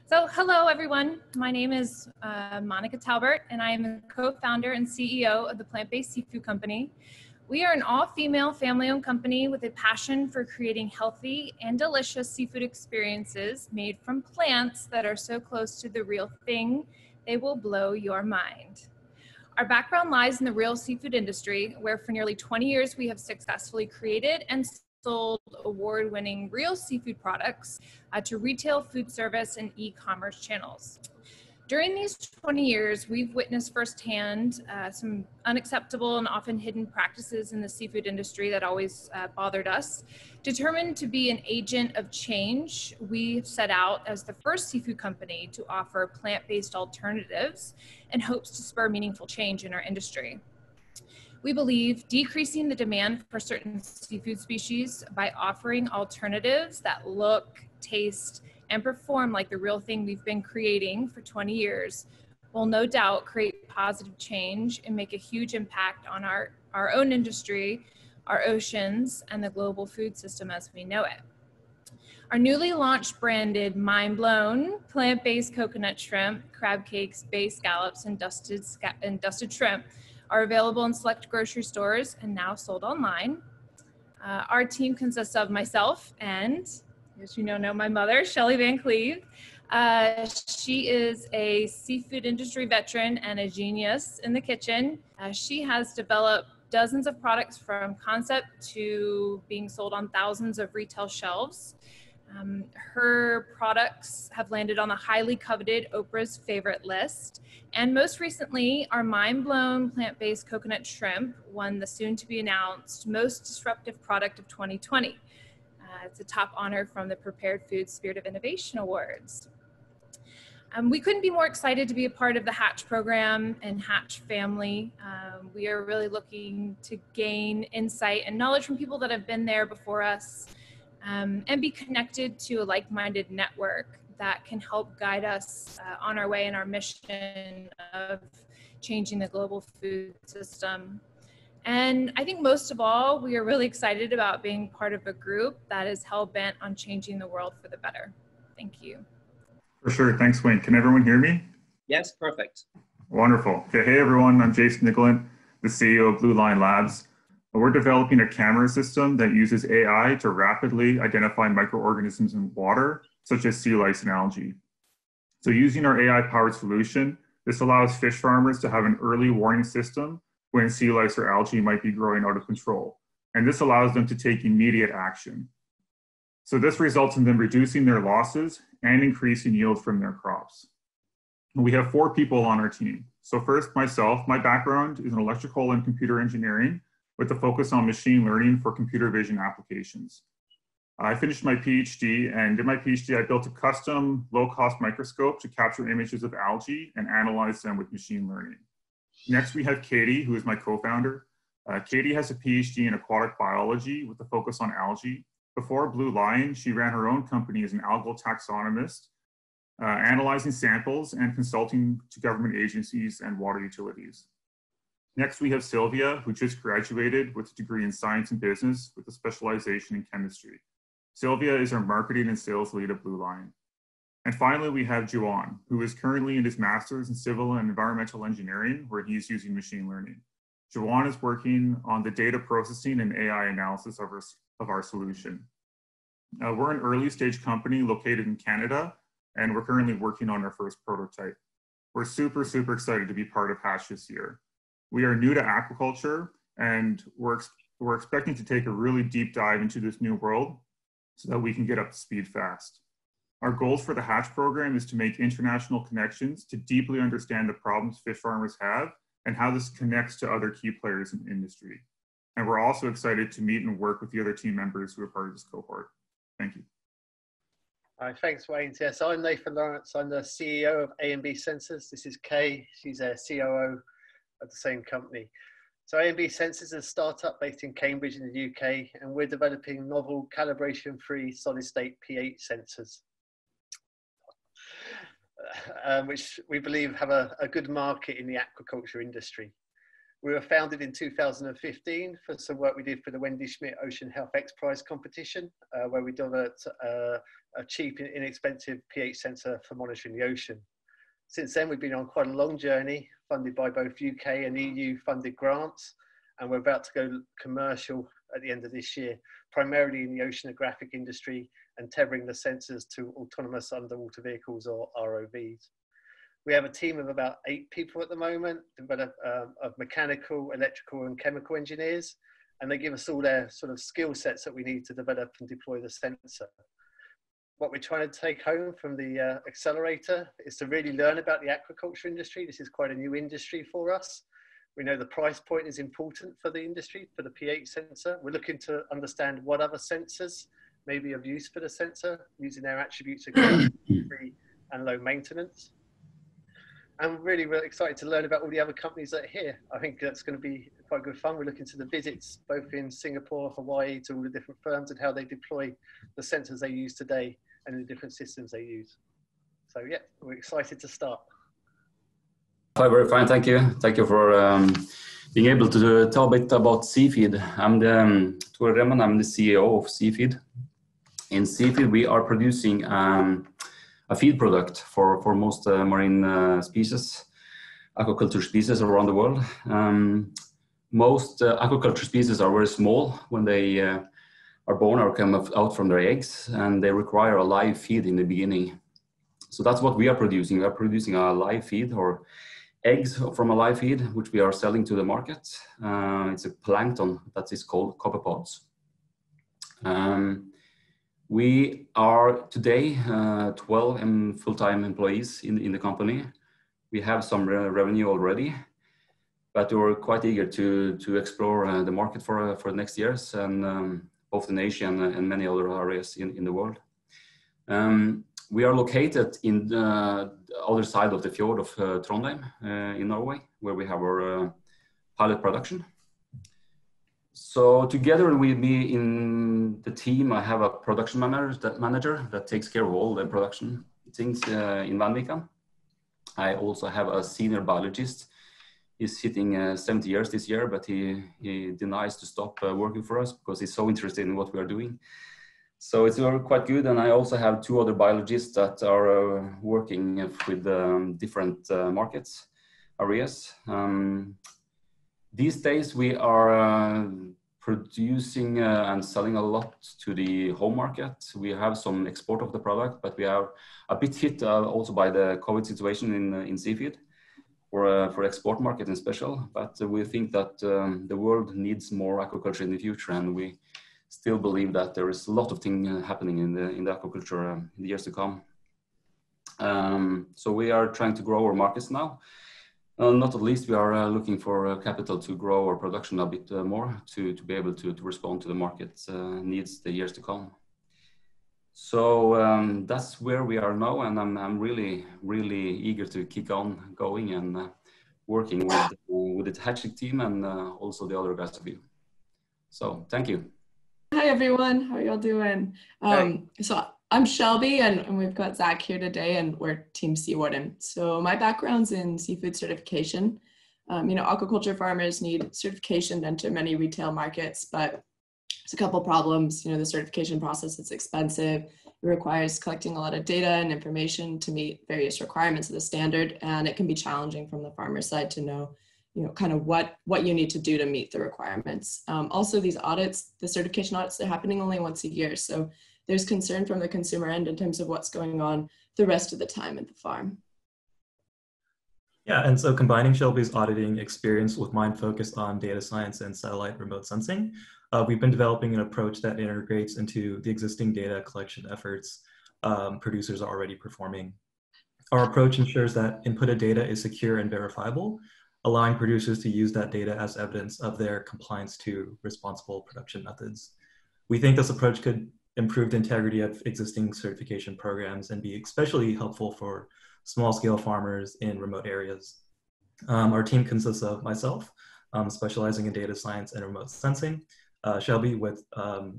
So hello, everyone. My name is Monica Talbert, and I am the co-founder and CEO of the Plant-Based Seafood Company. We are an all-female family-owned company with a passion for creating healthy and delicious seafood experiences made from plants that are so close to the real thing, they will blow your mind. Our background lies in the real seafood industry, where for nearly 20 years we have successfully created and sold award-winning real seafood products to retail, food service, and e-commerce channels. During these 20 years, we've witnessed firsthand some unacceptable and often hidden practices in the seafood industry that always bothered us. Determined to be an agent of change, we've set out as the first seafood company to offer plant-based alternatives in hopes to spur meaningful change in our industry. We believe decreasing the demand for certain seafood species by offering alternatives that look, taste, and perform like the real thing we've been creating for 20 years will no doubt create positive change and make a huge impact on our own industry, our oceans, and the global food system as we know it. Our newly launched branded Mind Blown plant-based coconut shrimp, crab cakes, bay scallops, and dusted shrimp are available in select grocery stores and now sold online. Our team consists of myself and, as you know my mother, Shelly Van Cleve. She is a seafood industry veteran and a genius in the kitchen. She has developed dozens of products from concept to being sold on thousands of retail shelves. Her products have landed on the highly coveted Oprah's favorite list. And most recently, our Mind Blown plant-based coconut shrimp won the soon-to-be announced Most Disruptive Product of 2020. It's a top honor from the Prepared Food Spirit of Innovation Awards. We couldn't be more excited to be a part of the Hatch program and Hatch family. We are really looking to gain insight and knowledge from people that have been there before us, and be connected to a like-minded network that can help guide us on our way in our mission of changing the global food system. And I think most of all, we are really excited about being part of a group that is hell-bent on changing the world for the better. Thank you. For sure. Thanks, Wayne. Can everyone hear me? Yes, perfect. Wonderful. Okay, hey everyone, I'm Jason Nicolin, the CEO of Blue Line Labs. We're developing a camera system that uses AI to rapidly identify microorganisms in water, such as sea lice and algae. So using our AI-powered solution, this allows fish farmers to have an early warning system when sea lice or algae might be growing out of control. And this allows them to take immediate action. So this results in them reducing their losses and increasing yield from their crops. We have 4 people on our team. So first, myself, my background is in electrical and computer engineering, with a focus on machine learning for computer vision applications. I finished my PhD, and in my PhD, I built a custom low-cost microscope to capture images of algae and analyze them with machine learning. Next, we have Katie, who is my co-founder. Katie has a PhD in aquatic biology with a focus on algae. Before Blue Line, she ran her own company as an algal taxonomist, analyzing samples and consulting to government agencies and water utilities. Next, we have Sylvia, who just graduated with a degree in science and business with a specialization in chemistry. Sylvia is our marketing and sales lead at Blue Line. And finally, we have Juan, who is currently in his master's in civil and environmental engineering, where he's using machine learning. Juan is working on the data processing and AI analysis of our solution. We're an early stage company located in Canada, and we're currently working on our first prototype. We're super, super excited to be part of Hatch this year. We are new to aquaculture, and we're expecting to take a really deep dive into this new world so that we can get up to speed fast. Our goals for the Hatch program is to make international connections to deeply understand the problems fish farmers have and how this connects to other key players in the industry. And we're also excited to meet and work with the other team members who are part of this cohort. Thank you. Hi, thanks, Wayne. Yes, I'm Nathan Lawrence. I'm the CEO of A&B Sensors. This is Kay. She's a COO of the same company. So A&B Sensors is a startup based in Cambridge in the UK, and we're developing novel calibration-free solid-state pH sensors, which we believe have a good market in the aquaculture industry. We were founded in 2015 for some work we did for the Wendy Schmidt Ocean Health X Prize competition, where we developed a cheap and inexpensive pH sensor for monitoring the ocean. Since then, we've been on quite a long journey, funded by both UK and EU funded grants, and we're about to go commercial at the end of this year, primarily in the oceanographic industry and tethering the sensors to autonomous underwater vehicles or ROVs. We have a team of about 8 people at the moment, of mechanical, electrical and chemical engineers, and they give us all their sort of skill sets that we need to develop and deploy the sensor. What we're trying to take home from the accelerator is to really learn about the aquaculture industry. This is quite a new industry for us. We know the price point is important for the industry, for the pH sensor. We're looking to understand what other sensors may be of use for the sensor, using their attributes of free and low maintenance. I'm really, really excited to learn about all the other companies that are here. I think that's going to be quite good fun. We're looking to the visits, both in Singapore, Hawaii, to all the different firms and how they deploy the sensors they use today and the different systems they use. So yeah, we're excited to start. Hi, very fine, thank you. Thank you for being able to tell a bit about Seafeed. I'm Tore Remmen, I'm the CEO of Seafeed. In Seafeed, we are producing a feed product for most marine species, aquaculture species around the world. Most aquaculture species are very small when they are born or come out from their eggs, and they require a live feed in the beginning. So that's what we are producing. We are producing a live feed or eggs from a live feed, which we are selling to the market. It's a plankton that is called copepods. We are today 12 full-time employees in the company. We have some revenue already, but we're quite eager to explore the market for the next years, and both in Asia and many other areas in the world. We are located in the other side of the fjord of Trondheim in Norway, where we have our pilot production. So together with me in the team, I have a production manager that takes care of all the production things in Vanvikan. I also have a senior biologist. He's hitting 70 years this year, but he denies to stop working for us because he's so interested in what we are doing. So it's quite good. And I also have 2 other biologists that are working with different markets areas. These days we are producing and selling a lot to the home market. We have some export of the product, but we are a bit hit also by the COVID situation in Seafeed for export market in special. But we think that the world needs more aquaculture in the future, and we still believe that there is a lot of things happening in the aquaculture in the years to come. So we are trying to grow our markets now. Not at least, we are looking for capital to grow our production a bit more to be able to respond to the market needs the years to come. So that's where we are now, and I'm really, really eager to kick on going and working with the Hatching team and also the other guys of you. So thank you. Hi everyone, how are y'all doing? So I'm Shelby, and we've got Zach here today, and we're Team WARDEN. So my background's in seafood certification. Aquaculture farmers need certification to enter many retail markets, but there's a couple problems. The certification process is expensive. It requires collecting a lot of data and information to meet various requirements of the standard, and it can be challenging from the farmer side to know kind of what you need to do to meet the requirements. Also, these audits, the certification audits, they're happening only once a year. So there's concern from the consumer end in terms of what's going on the rest of the time at the farm. Yeah, and so combining Shelby's auditing experience with mine focused on data science and satellite remote sensing, we've been developing an approach that integrates into the existing data collection efforts producers are already performing. Our approach ensures that inputted data is secure and verifiable, allowing producers to use that data as evidence of their compliance to responsible production methods. We think this approach could improve the integrity of existing certification programs and be especially helpful for small-scale farmers in remote areas. Our team consists of myself, specializing in data science and remote sensing, Shelby with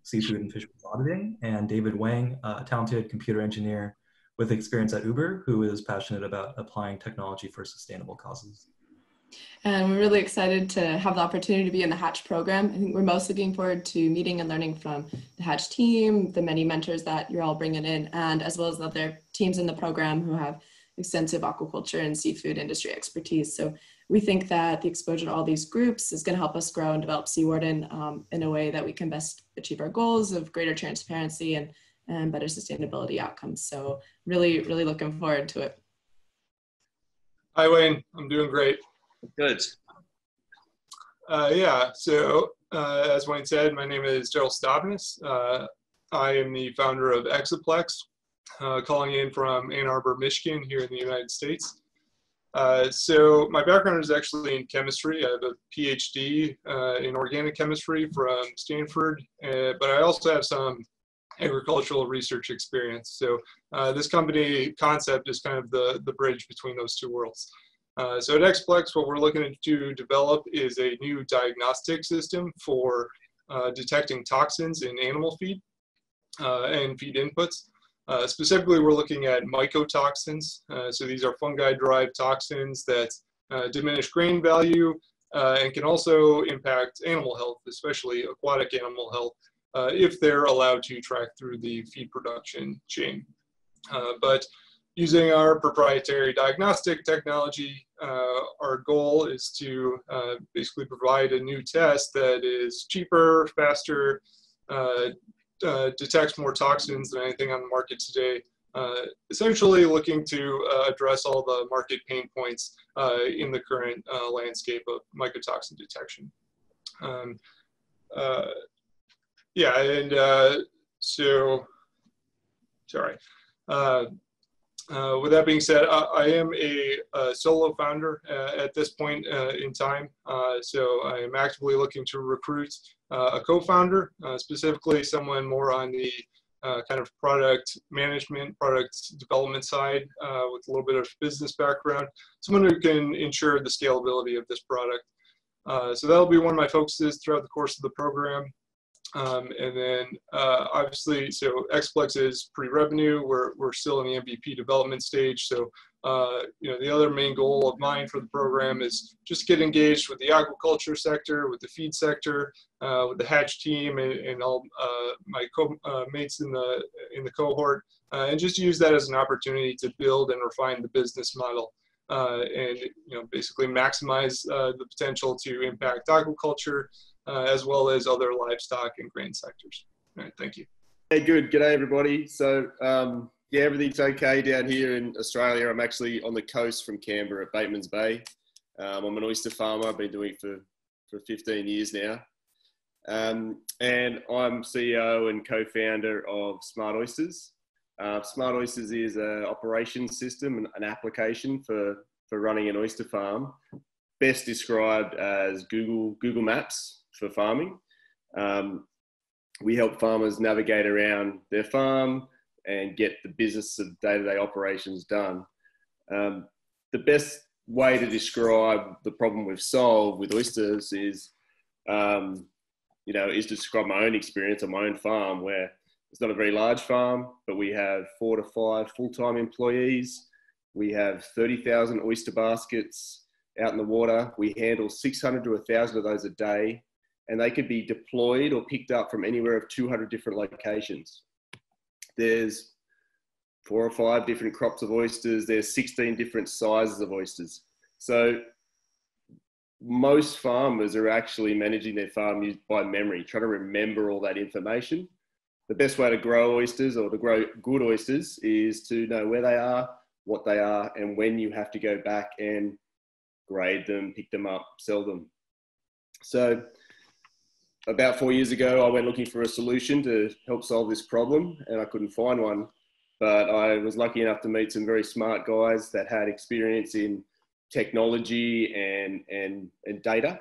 seafood and fish auditing, and David Wang, a talented computer engineer with experience at Uber, who is passionate about applying technology for sustainable causes. And we're really excited to have the opportunity to be in the Hatch program. I think we're most looking forward to meeting and learning from the Hatch team, the many mentors that you're all bringing in, and as well as the other teams in the program who have extensive aquaculture and seafood industry expertise. So we think that the exposure to all these groups is going to help us grow and develop Seawarden in a way that we can best achieve our goals of greater transparency and better sustainability outcomes. So really, really looking forward to it. Hi, Wayne. I'm doing great. Good. Yeah, so as Wayne said, my name is Gerald Stavnis. I am the founder of EXCIPLEX, calling in from Ann Arbor, Michigan, here in the United States. So my background is actually in chemistry. I have a PhD in organic chemistry from Stanford, but I also have some agricultural research experience. So this company concept is kind of the bridge between those two worlds. So at EXCIPLEX, what we're looking to develop is a new diagnostic system for detecting toxins in animal feed and feed inputs. Specifically, we're looking at mycotoxins. So these are fungi-derived toxins that diminish grain value and can also impact animal health, especially aquatic animal health, if they're allowed to track through the feed production chain. But using our proprietary diagnostic technology, our goal is to basically provide a new test that is cheaper, faster, detects more toxins than anything on the market today, essentially looking to address all the market pain points in the current landscape of mycotoxin detection. Yeah, and so, sorry. With that being said, I am a solo founder at this point in time. So I am actively looking to recruit a co-founder, specifically someone more on the kind of product management, product development side with a little bit of business background, someone who can ensure the scalability of this product. So that'll be one of my focuses throughout the course of the program. And then obviously, so EXCIPLEX is pre-revenue. We're still in the MVP development stage. So, you know, the other main goal of mine for the program is just get engaged with the aquaculture sector, with the feed sector, with the Hatch team and all my mates in the cohort, and just use that as an opportunity to build and refine the business model. And, you know, basically maximize the potential to impact aquaculture, as well as other livestock and grain sectors. All right, thank you. Hey, good. G'day, everybody. So, yeah, everything's okay down here in Australia. I'm actually on the coast from Canberra at Bateman's Bay. I'm an oyster farmer. I've been doing it for 15 years now. And I'm CEO and co-founder of Smart Oysters. Smart Oysters is an operations system, an application for running an oyster farm, best described as Google Maps for farming. We help farmers navigate around their farm and get the business of day-to-day operations done. The best way to describe the problem we've solved with oysters is, you know, is to describe my own experience on my own farm, where it's not a very large farm, but we have 4 to 5 full-time employees. We have 30,000 oyster baskets out in the water. We handle 600 to 1,000 of those a day, and they could be deployed or picked up from anywhere of 200 different locations. There's 4 or 5 different crops of oysters. There's 16 different sizes of oysters. So most farmers are actually managing their farm by memory, trying to remember all that information. The best way to grow oysters, or to grow good oysters, is to know where they are, what they are, and when you have to go back and grade them, pick them up, sell them. So about 4 years ago, I went looking for a solution to help solve this problem, and I couldn't find one. But I was lucky enough to meet some very smart guys that had experience in technology and data,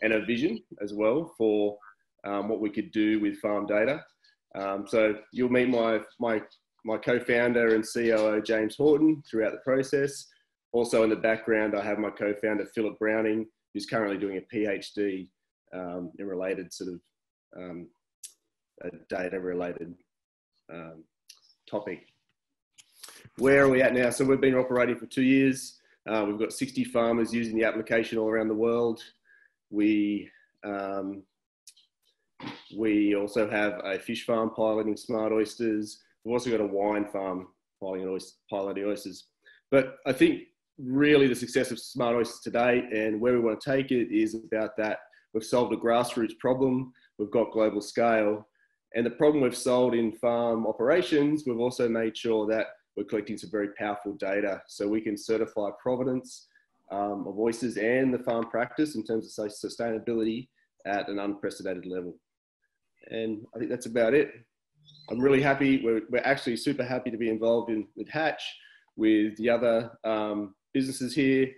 and a vision as well for what we could do with farm data. So you'll meet my co-founder and COO, James Horton, throughout the process. Also in the background, I have my co-founder, Philip Browning, who's currently doing a PhD in related sort of data-related topic. Where are we at now? So we've been operating for 2 years. We've got 60 farmers using the application all around the world. We also have a fish farm piloting smart oysters. We've also got a wine farm piloting oysters. But I think really the success of smart oysters today and where we want to take it is about that. We've solved a grassroots problem. We've got global scale. And the problem we've solved in farm operations, we've also made sure that we're collecting some very powerful data so we can certify provenance of oysters and the farm practice in terms of sustainability at an unprecedented level. And I think that's about it. I'm really happy. We're actually super happy to be involved with Hatch, with the other businesses here.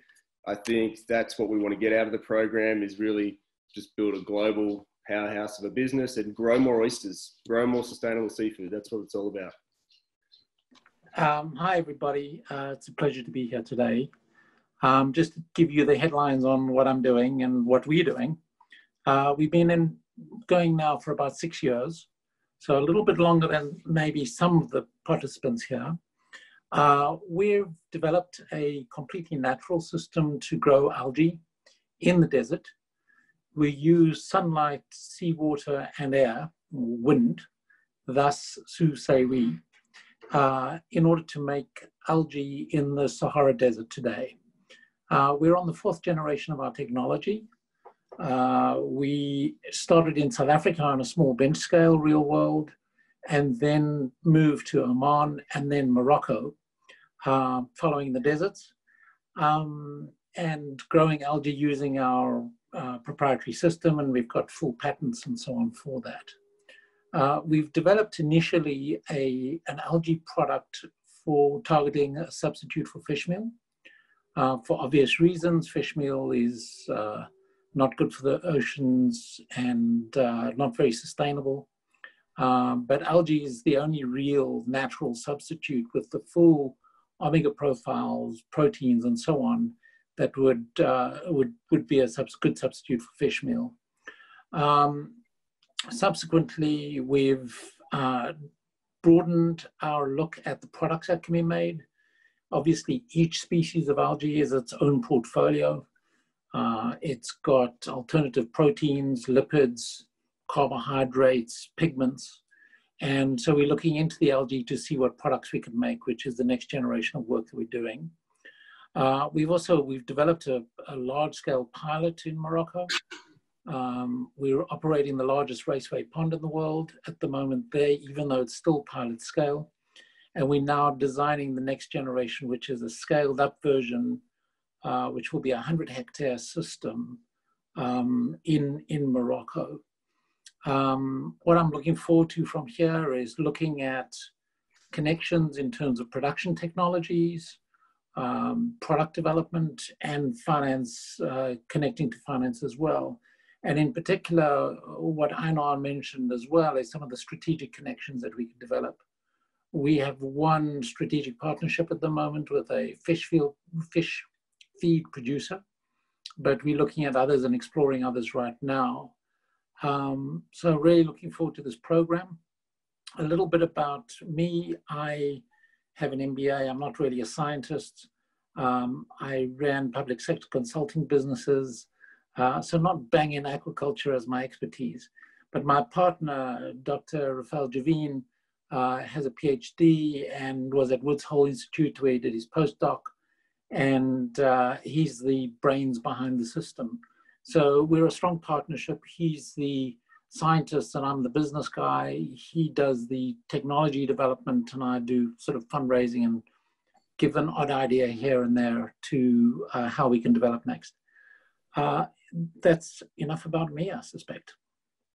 I think that's what we want to get out of the program, is really just build a global powerhouse of a business and grow more oysters, grow more sustainable seafood. That's what it's all about. Hi, everybody. It's a pleasure to be here today. Just to give you the headlines on what I'm doing and what we're doing. We've been going now for about 6 years, so a little bit longer than maybe some of the participants here. We've developed a completely natural system to grow algae in the desert. We use sunlight, seawater, and air, wind, thus, so say we, in order to make algae in the Sahara Desert today. We're on the 4th generation of our technology. We started in South Africa on a small bench scale, real world, and then moved to Oman and then Morocco, following the deserts, and growing algae using our proprietary system, and we've got full patents and so on for that. We've developed initially an algae product for targeting a substitute for fish meal. For obvious reasons, fish meal is not good for the oceans and not very sustainable. But algae is the only real natural substitute with the full omega profiles, proteins, and so on that would be a good substitute for fish meal. Subsequently, we've broadened our look at the products that can be made. Obviously, each species of algae is its own portfolio. It's got alternative proteins, lipids, carbohydrates, pigments. And so we're looking into the algae to see what products we can make, which is the next generation of work that we're doing. We've developed a large-scale pilot in Morocco. We're operating the largest raceway pond in the world at the moment there, even though it's still pilot scale. And we're now designing the next generation, which is a scaled up version, which will be a 100-hectare system in Morocco. What I'm looking forward to from here is looking at connections in terms of production technologies, product development, and finance, connecting to finance as well. And in particular, what Einar mentioned as well is some of the strategic connections that we can develop. We have one strategic partnership at the moment with a fish feed producer, but we're looking at others and exploring others right now. So really looking forward to this program. A little bit about me. I have an MBA. I'm not really a scientist. I ran public sector consulting businesses, so not banging aquaculture as my expertise. But my partner, Dr. Rafael Javine, has a PhD and was at Woods Hole Institute where he did his postdoc. And he's the brains behind the system. So we're a strong partnership. He's the scientist and I'm the business guy. He does the technology development and I do sort of fundraising and give an odd idea here and there to how we can develop next. That's enough about me, I suspect.